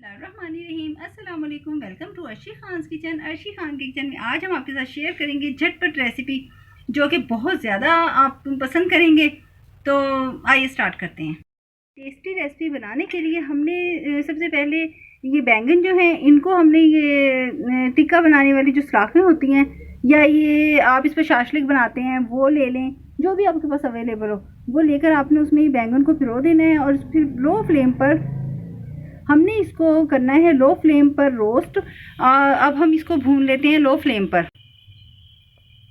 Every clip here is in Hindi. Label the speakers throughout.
Speaker 1: रहीम अस्सलाम वालेकुम, welcome to Arshi Khan kitchen. Arshi Khan के किचन में आज हम आपके साथ शेयर करेंगे झटपट रेसिपी जो कि बहुत ज़्यादा आप पसंद करेंगे। तो आइए स्टार्ट करते हैं। टेस्टी रेसिपी बनाने के लिए हमने सबसे पहले ये बैंगन जो हैं इनको हमने ये टिक्का बनाने वाली जो सलाखें होती हैं या ये आप इस पर शाशलिक बनाते हैं वो ले लें, जो भी आपके पास अवेलेबल हो वो लेकर आपने उसमें ये बैंगन को भिगो देना है और फिर लो फ्लेम पर हमने इसको करना है, लो फ्लेम पर रोस्ट। अब हम इसको भून लेते हैं लो फ्लेम पर।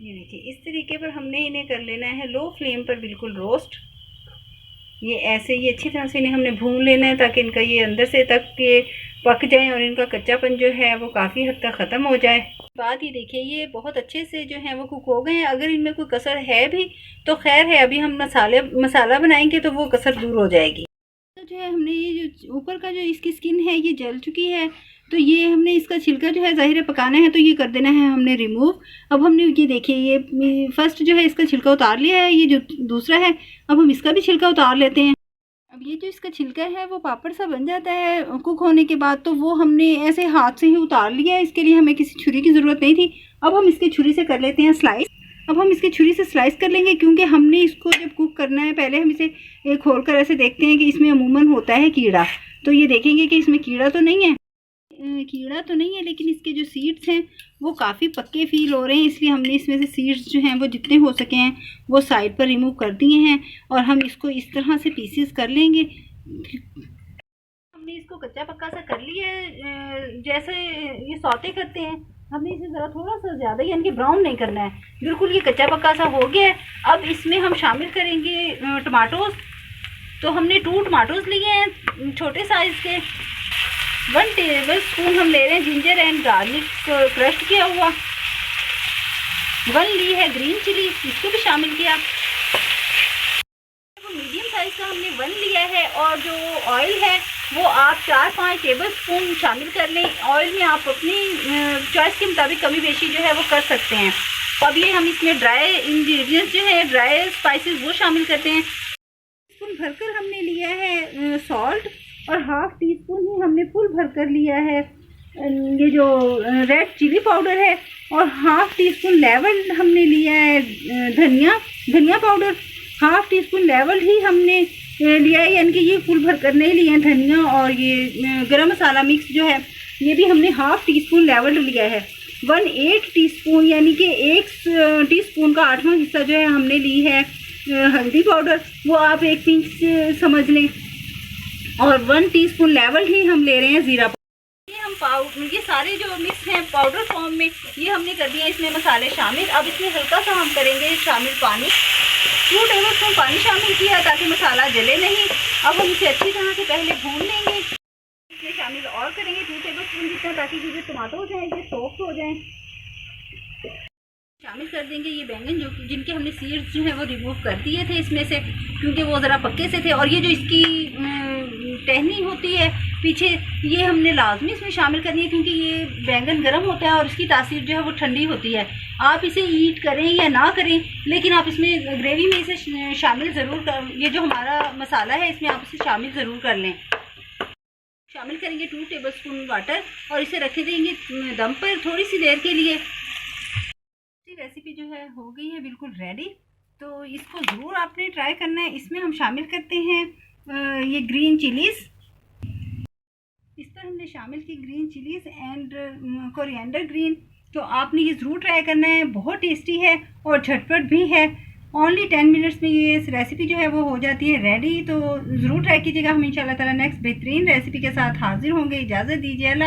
Speaker 1: ये देखिए इस तरीके पर हमने इन्हें कर लेना है लो फ्लेम पर बिल्कुल रोस्ट। ये ऐसे ही अच्छी तरह से इन्हें हमने भून लेना है ताकि इनका ये अंदर से तक के पक जाए और इनका कच्चापन जो है वो काफ़ी हद तक ख़त्म हो जाए। बात ये देखिए ये बहुत अच्छे से जो है वो कुक हो गए हैं। अगर इनमें कोई कसर है भी तो खैर है, अभी हम मसाला बनाएंगे तो वो कसर दूर हो जाएगी। तो जो है हमने ये जो ऊपर का जो इसकी स्किन है ये जल चुकी है, तो ये हमने इसका छिलका जो है ज़ाहिर है पकाना है तो ये कर देना है हमने रिमूव। अब हमने ये देखिए ये फर्स्ट जो है इसका छिलका उतार लिया है, ये जो दूसरा है अब हम इसका भी छिलका उतार लेते हैं। अब ये जो इसका छिलका है वो पापड़ सा बन जाता है कुक होने के बाद, तो वो हमने ऐसे हाथ से ही उतार लिया है। इसके लिए हमें किसी छुरी की ज़रूरत नहीं थी। अब हम इसके छुरी से कर लेते हैं स्लाइस। अब हम इसके छुरी से स्लाइस कर लेंगे क्योंकि हमने इसको जब कुक करना है पहले हम इसे खोल कर ऐसे देखते हैं कि इसमें अमूमन होता है कीड़ा, तो ये देखेंगे कि इसमें कीड़ा तो नहीं है, लेकिन इसके जो सीड्स हैं वो काफ़ी पक्के फील हो रहे हैं, इसलिए हमने इसमें से सीड्स जो हैं वो जितने हो सके हैं वो साइड पर रिमूव कर दिए हैं और हम इसको इस तरह से पीसेस कर लेंगे। हमने इसको कच्चा पक्का सा कर लिया है, जैसे ये सौते करते हैं हमने इसे ज़रा थोड़ा सा ज़्यादा यानी कि ब्राउन नहीं करना है, बिल्कुल ये कच्चा पक्का सा हो गया है। अब इसमें हम शामिल करेंगे टमाटोज़। तो हमने 2 टमाटोज़ लिए हैं छोटे साइज़ के। 1 टेबल स्पून हम ले रहे हैं जिंजर एंड गार्लिक क्रश किया हुआ। 1 ली है ग्रीन चिली, इसको भी शामिल किया। मीडियम साइज़ का हमने 1 लिया है और जो ऑयल है वो आप 4-5 टेबल स्पून शामिल कर लें। ऑयल में आप अपनी चॉइस के मुताबिक कमी बेशी जो है वो कर सकते हैं। अब ये हम इसमें ड्राई इंग्रेडिएंट्स जो है ड्राई स्पाइसेस वो शामिल करते हैं। स्पून भरकर हमने लिया है सॉल्ट और ½ टीस्पून ही हमने फुल भरकर लिया है ये जो रेड चिली पाउडर है और ½ टीस्पून लेवल हमने लिया है धनिया पाउडर। ½ टीस्पून लेवल ही हमने लिया है, यानी कि ये फुल भरकर नहीं लिए हैं। धनिया और ये गरम मसाला मिक्स जो है ये भी हमने ½ टीस्पून लेवल लिया है। 1/8 टीस्पून यानी कि 1 टीस्पून का 8वां हिस्सा जो है हमने ली है हल्दी पाउडर, वो आप 1 पिंच समझ लें। और 1 टीस्पून लेवल ही हम ले रहे हैं ज़ीरा पाउडर। ये हम ये सारे जो मिक्स हैं पाउडर फॉर्म में ये हमने कर दिया इसमें मसाले शामिल। अब इसमें हल्का सा हम करेंगे शामिल पानी। 2 टेबल स्पून पानी शामिल किया ताकि मसाला जले नहीं। अब हम इसे अच्छी तरह से पहले भून लेंगे। इसमें शामिल और करेंगे 2 टेबल स्पून जितना, ताकि जो टमाटोज हैं ये सॉफ्ट हो जाएं। शामिल कर देंगे ये बैंगन जो जिनके हमने सीड्स जो है वो रिमूव कर दिए थे इसमें से, क्योंकि वो ज़रा पक्के से थे। और ये जो इसकी टहनी होती है पीछे ये हमने लाजमी इसमें शामिल करनी है क्योंकि ये बैंगन गर्म होता है और इसकी तासीर जो है वो ठंडी होती है। आप इसे ईट करें या ना करें लेकिन आप इसमें ग्रेवी में इसे शामिल ज़रूर कर, ये जो हमारा मसाला है इसमें आप इसे शामिल ज़रूर कर लें। शामिल करेंगे 2 टेबल स्पून वाटर और इसे रखे देंगे दम पर थोड़ी सी देर के लिए। रेसिपी जो है हो गई है बिल्कुल रेडी, तो इसको ज़रूर आपने ट्राई करना है। इसमें हम शामिल करते हैं ये ग्रीन चिलीज़। इस पर हमने शामिल की green chillies and coriander green, तो आपने ये ज़रूर ट्राई करना है। बहुत टेस्टी है और झटपट भी है। ओनली 10 मिनट्स में ये रेसिपी जो है वो हो जाती है रेडी, तो ज़रूर ट्राई कीजिएगा। हम इंशाल्लाह ताला नेक्स्ट बेहतरीन रेसिपी के साथ हाजिर होंगे। इजाज़त दीजिए।